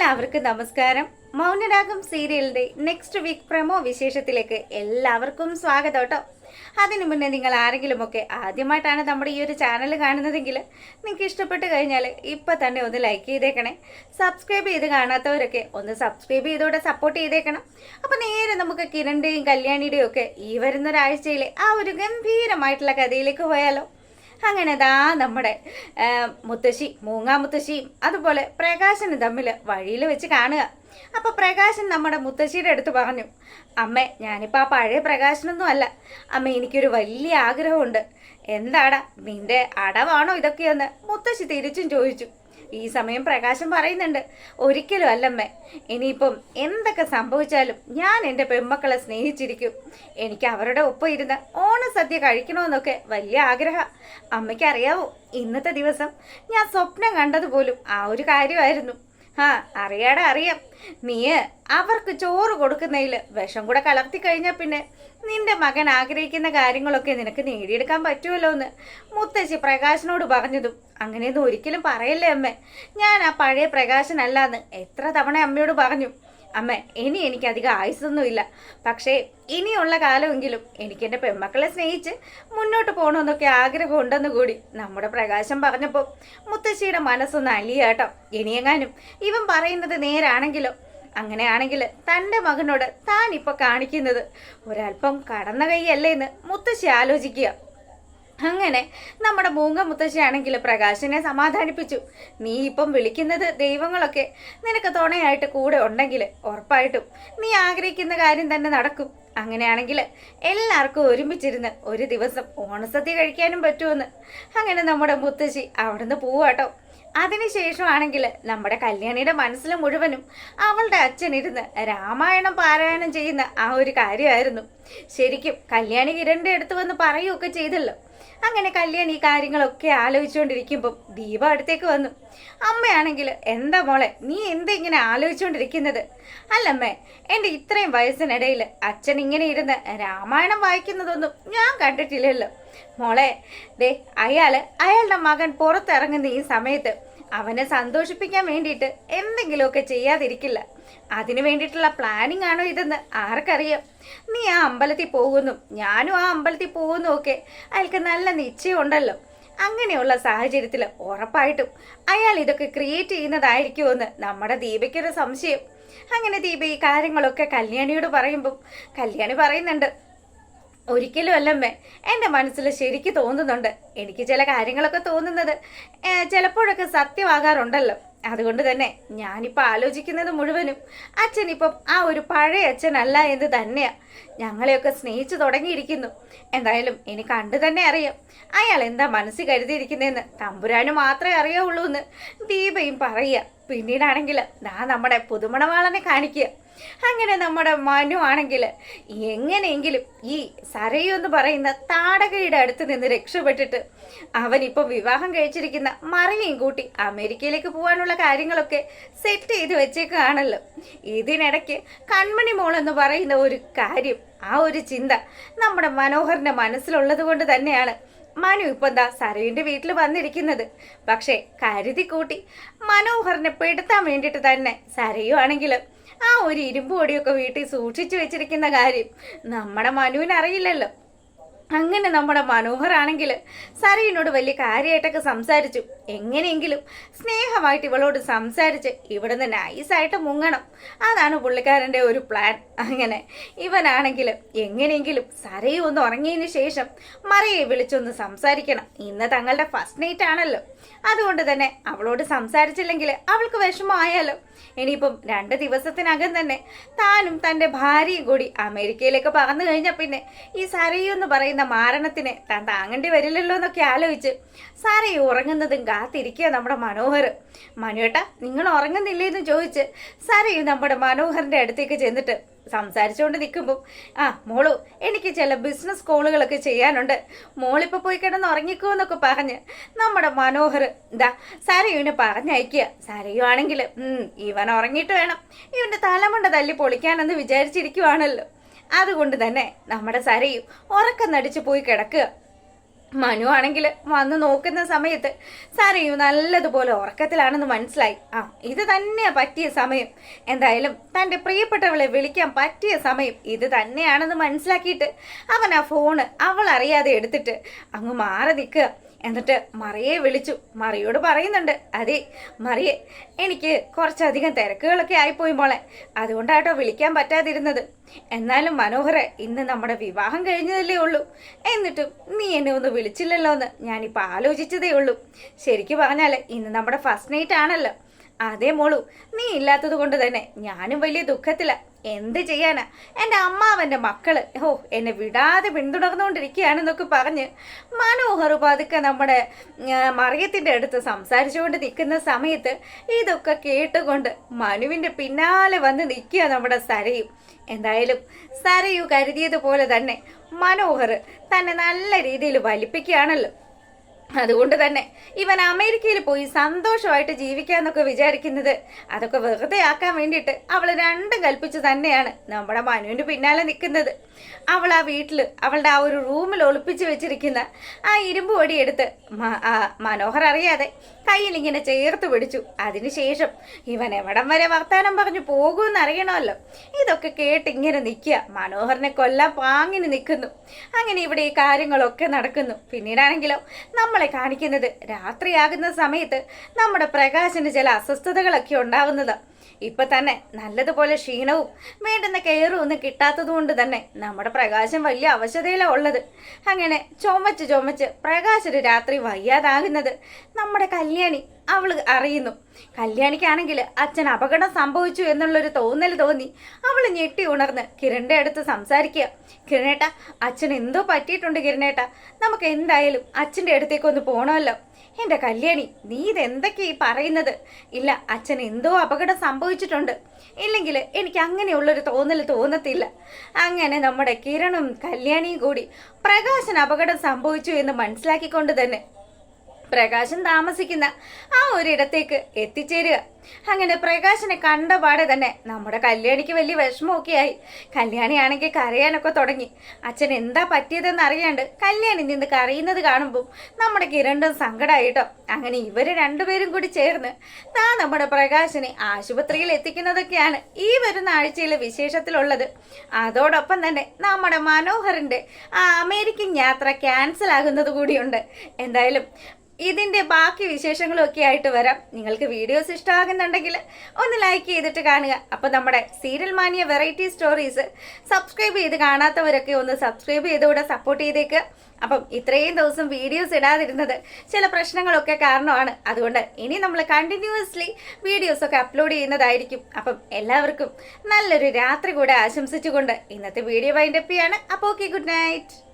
എല്ലാവർക്കും നമസ്കാരം. മൗനരാഗം സീരിയലിന്റെ നെക്സ്റ്റ് വീക്ക് പ്രമോ വിശേഷത്തിലേക്ക് എല്ലാവർക്കും സ്വാഗതം കേട്ടോ. അതിനു മുന്നേ നിങ്ങൾ ആരെങ്കിലുമൊക്കെ ആദ്യമായിട്ടാണ് നമ്മുടെ ഈ ഒരു ചാനൽ കാണുന്നതെങ്കിൽ നിങ്ങൾക്ക് ഇഷ്ടപ്പെട്ട് കഴിഞ്ഞാൽ ഇപ്പം തന്നെ ഒന്ന് ലൈക്ക് ചെയ്തേക്കണേ. സബ്സ്ക്രൈബ് ചെയ്ത് കാണാത്തവരൊക്കെ ഒന്ന് സബ്സ്ക്രൈബ് ചെയ്തോടെ സപ്പോർട്ട് ചെയ്തേക്കണം. അപ്പം നേരെ നമുക്ക് കിരണിൻ്റെയും കല്യാണിയുടെയും ഒക്കെ ഈ വരുന്നൊരാഴ്ചയിലെ ആ ഒരു ഗംഭീരമായിട്ടുള്ള കഥയിലേക്ക് പോയാലോ. അങ്ങനെ ദാ നമ്മുടെ മുത്തശ്ശി മുത്തശ്ശിയും അതുപോലെ പ്രകാശനും തമ്മിൽ വഴിയിൽ വെച്ച് കാണുക. അപ്പോൾ പ്രകാശൻ നമ്മുടെ മുത്തശ്ശിയുടെ അടുത്ത് പറഞ്ഞു, അമ്മേ ഞാനിപ്പോൾ ആ പഴയ പ്രകാശനൊന്നും അല്ല അമ്മ, എനിക്കൊരു വലിയ ആഗ്രഹമുണ്ട്. എന്താടാ, നിന്റെ അടവാണോ ഇതൊക്കെയെന്ന് മുത്തശ്ശി തിരിച്ചും ചോദിച്ചു. ഈ സമയം പ്രകാശം പറയുന്നുണ്ട്, ഒരിക്കലും അല്ലമ്മേ, ഇനിയിപ്പം എന്തൊക്കെ സംഭവിച്ചാലും ഞാൻ എൻ്റെ പെൺമക്കളെ സ്നേഹിച്ചിരിക്കും. എനിക്ക് അവരുടെ ഒപ്പം ഇരുന്ന് ഓണസദ്യ കഴിക്കണമെന്നൊക്കെ വലിയ ആഗ്രഹം. അമ്മയ്ക്കറിയാവോ, ഇന്നത്തെ ദിവസം ഞാൻ സ്വപ്നം കണ്ടതുപോലും ആ ഒരു കാര്യമായിരുന്നു. അറിയാം, നീ അവർക്ക് ചോറ് കൊടുക്കുന്നതിൽ വിഷം കൂടെ കലർത്തി കഴിഞ്ഞാൽ പിന്നെ നിന്റെ മകൻ ആഗ്രഹിക്കുന്ന കാര്യങ്ങളൊക്കെ നിനക്ക് നേടിയെടുക്കാൻ പറ്റുമല്ലോ എന്ന് മുത്തശ്ശി പ്രകാശനോട് പറഞ്ഞതും, അങ്ങനെയൊന്നും ഒരിക്കലും പറയല്ലേ അമ്മേ, ഞാൻ ആ പഴയ പ്രകാശനല്ലാന്ന് എത്ര തവണ അമ്മയോട് പറഞ്ഞു. അമ്മ, എനിക്കധികം ആയുസ്സൊന്നുമില്ല, പക്ഷേ ഇനിയുള്ള കാലമെങ്കിലും എനിക്ക് എൻ്റെ പെൺമക്കളെ സ്നേഹിച്ച് മുന്നോട്ട് പോകണമെന്നൊക്കെ ആഗ്രഹമുണ്ടെന്ന് കൂടി നമ്മുടെ പ്രകാശം പറഞ്ഞപ്പോൾ മുത്തശ്ശിയുടെ മനസ്സൊന്ന് അലിയാട്ടോ. ഇനിയെങ്ങാനും ഇവൻ പറയുന്നത് നേരാണെങ്കിലോ, അങ്ങനെയാണെങ്കിൽ തൻ്റെ മകനോട് താൻ ഇപ്പോൾ കാണിക്കുന്നത് ഒരല്പം കടന്ന കൈയല്ലേ എന്ന് മുത്തശ്ശി ആലോചിക്കുക. അങ്ങനെ നമ്മുടെ മുത്തശ്ശിയാണെങ്കിൽ പ്രകാശനെ സമാധാനിപ്പിച്ചു. നീ ഇപ്പം വിളിക്കുന്നത് ദൈവങ്ങളൊക്കെ നിനക്ക് തുണയായിട്ട് കൂടെ ഉണ്ടെങ്കിൽ ഉറപ്പായിട്ടും നീ ആഗ്രഹിക്കുന്ന കാര്യം തന്നെ നടക്കും. അങ്ങനെയാണെങ്കിൽ എല്ലാവർക്കും ഒരുമിച്ചിരുന്ന് ഒരു ദിവസം ഓണസദ്യ കഴിക്കാനും പറ്റുമെന്ന്. അങ്ങനെ നമ്മുടെ മുത്തശ്ശി അവിടുന്ന് പോവാട്ടോ. അതിനുശേഷമാണെങ്കിൽ നമ്മുടെ കല്യാണിയുടെ മനസ്സിൽ മുഴുവനും അവളുടെ അച്ഛനിരുന്ന് രാമായണം പാരായണം ചെയ്യുന്ന ആ ഒരു കാര്യമായിരുന്നു. ശരിക്കും കല്യാണി കിരണിൻ്റെ അടുത്ത് വന്ന് പറയുകയൊക്കെ ചെയ്തല്ലോ. അങ്ങനെ കല്യാണി ഈ കാര്യങ്ങളൊക്കെ ആലോചിച്ചുകൊണ്ടിരിക്കുമ്പം ദീപ അടുത്തേക്ക് വന്നു. അമ്മയാണെങ്കിൽ, എന്താ മോളെ നീ എന്താ ഇങ്ങനെ ആലോചിച്ചുകൊണ്ടിരിക്കുന്നത്? അല്ലമ്മേ, എൻ്റെ ഇത്രയും വയസ്സിനിടയിൽ അച്ഛൻ ഇങ്ങനെ ഇരുന്ന് രാമായണം വായിക്കുന്നതൊന്നും ഞാൻ കണ്ടിട്ടില്ലല്ലോ. മോളെ അയാളുടെ മകൻ പുറത്തിറങ്ങുന്ന ഈ സമയത്ത് അവനെ സന്തോഷിപ്പിക്കാൻ വേണ്ടിയിട്ട് എന്തെങ്കിലുമൊക്കെ ചെയ്യാതിരിക്കില്ല. അതിനു വേണ്ടിയിട്ടുള്ള പ്ലാനിങ് ആണോ ഇതെന്ന് ആർക്കറിയാം. നീ ആ അമ്പലത്തിൽ പോകുന്നു, ഞാനും ആ അമ്പലത്തിൽ പോകുന്നു ഒക്കെ അയാൾക്ക് നല്ല നിശ്ചയമുണ്ടല്ലോ. അങ്ങനെയുള്ള സാഹചര്യത്തിൽ ഉറപ്പായിട്ടും അയാൾ ഇതൊക്കെ ക്രിയേറ്റ് ചെയ്യുന്നതായിരിക്കുമെന്ന് നമ്മുടെ ദീപയ്ക്കൊരു സംശയം. അങ്ങനെ ദീപ ഈ കാര്യങ്ങളൊക്കെ കല്യാണിയോട് പറയുമ്പം കല്യാണി പറയുന്നുണ്ട്, ഒരിക്കലും അല്ലമ്മേ, എൻ്റെ മനസ്സിൽ ശരിക്ക് തോന്നുന്നുണ്ട്. എനിക്ക് ചില കാര്യങ്ങളൊക്കെ തോന്നുന്നത് ചിലപ്പോഴൊക്കെ സത്യമാകാറുണ്ടല്ലോ. അതുകൊണ്ട് തന്നെ ഞാനിപ്പോൾ ആലോചിക്കുന്നത് മുഴുവനും അച്ഛനിപ്പം ആ ഒരു പഴയ അച്ഛനല്ല എന്ന് തന്നെയാണ്. ഞങ്ങളെയൊക്കെ സ്നേഹിച്ചു തുടങ്ങിയിരിക്കുന്നു. എന്തായാലും എനിക്ക് കണ്ടു തന്നെ അറിയാം അയാൾ എന്താ മനസ്സിൽ കരുതിയിരിക്കുന്നതെന്ന് തമ്പുരാന് മാത്രമേ അറിയാവുള്ളൂ എന്ന് ദീപയും പറയുക. പിന്നീടാണെങ്കിൽ നമ്മുടെ പുതുമണവാളനെ കാണിക്കുക. അങ്ങനെ നമ്മുടെ മനു ആണെങ്കിൽ എങ്ങനെയെങ്കിലും ഈ സരയു എന്ന് പറയുന്ന താടകയുടെ അടുത്ത് നിന്ന് രക്ഷപ്പെട്ടിട്ട് അവനിപ്പോൾ വിവാഹം കഴിച്ചിരിക്കുന്ന മറിയയും കൂട്ടി അമേരിക്കയിലേക്ക് പോകാനുള്ള കാര്യങ്ങളൊക്കെ സെറ്റ് ചെയ്ത് വെച്ചേക്കാണല്ലോ. ഇതിനിടയ്ക്ക് കൺമണി മോൾ എന്ന് പറയുന്ന ഒരു കാര്യം, ആ ഒരു ചിന്ത നമ്മുടെ മനോഹറിന്റെ മനസ്സിലുള്ളത് കൊണ്ട് തന്നെയാണ് മനു ഇപ്പം എന്താ സരയുവിൻ്റെ വീട്ടിൽ വന്നിരിക്കുന്നത്. പക്ഷേ കരുതി കൂട്ടി മനോഹറിനെ പെടുത്താൻ വേണ്ടിയിട്ട് തന്നെ സരയു ആണെങ്കിൽ ആ ഒരു ഇരുമ്പ് പൊടിയൊക്കെ വീട്ടിൽ സൂക്ഷിച്ചു വെച്ചിരിക്കുന്ന കാര്യം നമ്മുടെ മനുവിന് അറിയില്ലല്ലോ. അങ്ങനെ നമ്മുടെ മനോഹറാണെങ്കിൽ സരയിനോട് വലിയ കാര്യമായിട്ടൊക്കെ സംസാരിച്ചു. എങ്ങനെയെങ്കിലും സ്നേഹമായിട്ട് ഇവളോട് സംസാരിച്ച് ഇവിടുന്ന് നൈസായിട്ട് മുങ്ങണം, അതാണ് പുള്ളിക്കാരൻ്റെ ഒരു പ്ലാൻ. അങ്ങനെ ഇവനാണെങ്കിൽ എങ്ങനെയെങ്കിലും സരയും ഒന്ന് ഉറങ്ങിയതിന് ശേഷം മറിയെ വിളിച്ചൊന്ന് സംസാരിക്കണം. ഇന്ന് തങ്ങളുടെ ഫസ്റ്റ് നൈറ്റ് ആണല്ലോ. അതുകൊണ്ട് തന്നെ അവളോട് സംസാരിച്ചില്ലെങ്കിൽ അവൾക്ക് വിഷമമായാലോ. ഇനിയിപ്പം 2 ദിവസത്തിനകം തന്നെ താനും തൻ്റെ ഭാര്യയും കൂടി അമേരിക്കയിലേക്ക് പറന്നു കഴിഞ്ഞാൽ പിന്നെ ഈ സരയു എന്ന് പറയുന്ന മാരണത്തിന് താൻ താങ്ങേണ്ടി വരില്ലല്ലോ എന്നൊക്കെ ആലോചിച്ച് സരയു ഉറങ്ങുന്നതും കാത്തിരിക്കുക നമ്മുടെ മനോഹർ. മനുവേട്ടാ, നിങ്ങൾ ഉറങ്ങുന്നില്ലേന്ന് ചോദിച്ച് സരയു നമ്മുടെ മനോഹറിൻ്റെ അടുത്തേക്ക് ചെന്നിട്ട് സംസാരിച്ചുകൊണ്ട് നിൽക്കുമ്പോൾ, മോളു എനിക്ക് ചില ബിസിനസ് കോളുകളൊക്കെ ചെയ്യാനുണ്ട്, മോളിപ്പോൾ പോയി കിടന്ന് ഉറങ്ങിക്കോ എന്നൊക്കെ പറഞ്ഞ് നമ്മുടെ മനോഹർ സരയുവിനെ പറഞ്ഞയക്കുക. സരയു ആണെങ്കിൽ ഇവൻ ഉറങ്ങിയിട്ട് വേണം ഇവൻ്റെ തലമുണ്ട തല്ലി പൊളിക്കാനെന്ന് വിചാരിച്ചിരിക്കുവാണല്ലോ. അതുകൊണ്ട് തന്നെ നമ്മുടെ സരയു ഉറക്കം നടിച്ചു പോയി കിടക്കുക. മനു ആണെങ്കിൽ വന്ന് നോക്കുന്ന സമയത്ത് സരയു നല്ലതുപോലെ ഉറക്കത്തിലാണെന്ന് മനസ്സിലായി. ഇത് തന്നെയാ പറ്റിയ സമയം, എന്തായാലും തൻ്റെ പ്രിയപ്പെട്ടവളെ വിളിക്കാൻ പറ്റിയ സമയം ഇത് തന്നെയാണെന്ന് മനസ്സിലാക്കിയിട്ട് അവൻ ആ ഫോണ് അവൾ അറിയാതെ എടുത്തിട്ട് അങ്ങ് മാറി നിൽക്കുക. എന്നിട്ട് മറിയെ വിളിച്ചു. മറിയോട് പറയുന്നുണ്ട്, അതെ മറിയെ, എനിക്ക് കുറച്ചധികം തിരക്കുകളൊക്കെ ആയിപ്പോയി മോളെ, അതുകൊണ്ടാട്ടോ വിളിക്കാൻ പറ്റാതിരുന്നത്. എന്നാലും മനോഹര, ഇന്ന് നമ്മുടെ വിവാഹം കഴിഞ്ഞതല്ലേ ഉള്ളൂ, എന്നിട്ടും നീ എന്നെ ഒന്ന് വിളിച്ചില്ലല്ലോ എന്ന് ഞാനിപ്പോൾ ആലോചിച്ചതേ ഉള്ളൂ. ശരിക്കും പറഞ്ഞാൽ ഇന്ന് നമ്മുടെ ഫസ്റ്റ് നൈറ്റ് ആണല്ലോ. അതേ മോളു, നീ ഇല്ലാത്തത് കൊണ്ട് തന്നെ ഞാനും വലിയ ദുഃഖത്തില. എന്ത് ചെയ്യാനാ, എൻ്റെ അമ്മാവൻ്റെ മക്കള് എന്നെ വിടാതെ പിന്തുടർന്നുകൊണ്ടിരിക്കുകയാണെന്നൊക്കെ പറഞ്ഞ് മനോഹർ പതുക്കെ നമ്മുടെ മറിയത്തിൻ്റെ അടുത്ത് സംസാരിച്ചുകൊണ്ട് നിൽക്കുന്ന സമയത്ത് ഇതൊക്കെ കേട്ടുകൊണ്ട് മനുവിൻ്റെ പിന്നാലെ വന്ന് നിൽക്കുക നമ്മുടെ സരയു. എന്തായാലും സരയു കരുതിയതുപോലെ തന്നെ മനോഹർ തന്നെ നല്ല രീതിയിൽ വലിപ്പിക്കുകയാണല്ലോ. അതുകൊണ്ട് തന്നെ ഇവൻ അമേരിക്കയിൽ പോയി സന്തോഷമായിട്ട് ജീവിക്കാന്നൊക്കെ വിചാരിക്കുന്നത് അതൊക്കെ വെറുതെ ആക്കാൻ വേണ്ടിയിട്ട് അവൾ രണ്ടും കൽപ്പിച്ച് തന്നെയാണ് നമ്മുടെ മനുവിൻ്റെ പിന്നാലെ നിൽക്കുന്നത്. അവൾ ആ വീട്ടിൽ അവളുടെ ആ ഒരു റൂമിൽ ഒളിപ്പിച്ച് വെച്ചിരിക്കുന്ന ആ ഇരുമ്പ് വടി എടുത്ത് മനോഹർ അറിയാതെ കയ്യിൽ ഇങ്ങനെ ചേർത്ത് പിടിച്ചു. അതിനുശേഷം ഇവൻ എവിടം വരെ വർത്താനം പറഞ്ഞു പോകുമെന്ന് അറിയണമല്ലോ. ഇതൊക്കെ കേട്ട് ഇങ്ങനെ നിൽക്കുക, മനോഹറിനെ കൊല്ലാൻ പാങ്ങിന് നിൽക്കുന്നു. അങ്ങനെ ഇവിടെ ഈ കാര്യങ്ങളൊക്കെ നടക്കുന്നു. പിന്നീടാണെങ്കിലോ നമ്മളെ കാണിക്കുന്നത് രാത്രിയാകുന്ന സമയത്ത് നമ്മുടെ പ്രകാശിന് ചില അസ്വസ്ഥതകളൊക്കെ ഉണ്ടാവുന്നത്. ഇപ്പൊ തന്നെ നല്ലതുപോലെ ക്ഷീണവും വേണ്ടുന്ന കെയറും ഒന്നും കിട്ടാത്തത് കൊണ്ട് തന്നെ നമ്മുടെ പ്രകാശം വലിയ അവശതയിലാണ് ഉള്ളത്. അങ്ങനെ ചുമച്ച് പ്രകാശന് രാത്രി വയ്യാതാകുന്നത് നമ്മുടെ കല്യാണി അവൾ അറിയുന്നു. കല്യാണിക്കാണെങ്കിൽ അച്ഛൻ അപകടം സംഭവിച്ചു എന്നുള്ളൊരു തോന്നൽ തോന്നി അവൾ ഞെട്ടി ഉണർന്ന് കിരണിന്റെ അടുത്ത് സംസാരിക്കുക. കിരണേട്ട, അച്ഛൻ എന്തോ പറ്റിയിട്ടുണ്ട് കിരണേട്ട, നമുക്ക് എന്തായാലും അച്ഛൻ്റെ അടുത്തേക്കൊന്ന് പോകണമല്ലോ. എൻ്റെ കല്യാണി, നീ ഇതെന്തൊക്കെയാ ഈ പറയുന്നത്? ഇല്ല, അച്ഛൻ എന്തോ അപകടം സംഭവിച്ചിട്ടുണ്ട്, ഇല്ലെങ്കിൽ എനിക്ക് അങ്ങനെയുള്ളൊരു തോന്നൽ തോന്നത്തില്ല. അങ്ങനെ നമ്മുടെ കിരണും കല്യാണിയും കൂടി പ്രകാശന് അപകടം സംഭവിച്ചു എന്ന് മനസ്സിലാക്കിക്കൊണ്ട് തന്നെ പ്രകാശൻ താമസിക്കുന്ന ആ ഒരിടത്തേക്ക് എത്തിച്ചേരുക. അങ്ങനെ പ്രകാശനെ കണ്ടപാടെ തന്നെ നമ്മുടെ കല്യാണിക്ക് വലിയ വിഷമമൊക്കെ ആയി. കല്യാണിയാണെങ്കിൽ കരയാനൊക്കെ തുടങ്ങി. അച്ഛൻ എന്താ പറ്റിയതെന്ന് അറിയാണ്ട് കല്യാണി നിന്ന് കരയുന്നത് കാണുമ്പോൾ നമ്മുടെ കിരണ്ടും സങ്കടമായിട്ടോ. അങ്ങനെ ഇവര് രണ്ടുപേരും കൂടി ചേർന്ന് നമ്മുടെ പ്രകാശനെ ആശുപത്രിയിൽ എത്തിക്കുന്നതൊക്കെയാണ് ഈ വരുന്ന ആഴ്ചയിലെ വിശേഷത്തിലുള്ളത്. അതോടൊപ്പം തന്നെ നമ്മുടെ മനോഹറിന്റെ ആ അമേരിക്കൻ യാത്ര ക്യാൻസൽ ആകുന്നത് കൂടിയുണ്ട്. എന്തായാലും ഇതിൻ്റെ ബാക്കി വിശേഷങ്ങളൊക്കെ ആയിട്ട് വരാം. നിങ്ങൾക്ക് വീഡിയോസ് ഇഷ്ടമാകുന്നുണ്ടെങ്കിൽ ഒന്ന് ലൈക്ക് ചെയ്തിട്ട് കാണുക. അപ്പോൾ നമ്മുടെ സീരിയൽ മാനിയ വെറൈറ്റി സ്റ്റോറീസ് സബ്സ്ക്രൈബ് ചെയ്ത് കാണാത്തവരൊക്കെ ഒന്ന് സബ്സ്ക്രൈബ് ചെയ്തുകൂടെ സപ്പോർട്ട് ചെയ്തേക്കുക. അപ്പം ഇത്രയും ദിവസം വീഡിയോസ് ഇടാതിരുന്നത് ചില പ്രശ്നങ്ങളൊക്കെ കാരണമാണ്. അതുകൊണ്ട് ഇനി നമ്മൾ കണ്ടിന്യൂസ്ലി വീഡിയോസൊക്കെ അപ്ലോഡ് ചെയ്യുന്നതായിരിക്കും. അപ്പം എല്ലാവർക്കും നല്ലൊരു രാത്രി കൂടെ ആശംസിച്ചുകൊണ്ട് ഇന്നത്തെ വീഡിയോ വൈൻഡപ്പ് ചെയ്യാണ്. അപ്പോൾ ഓക്കെ, ഗുഡ് നൈറ്റ്.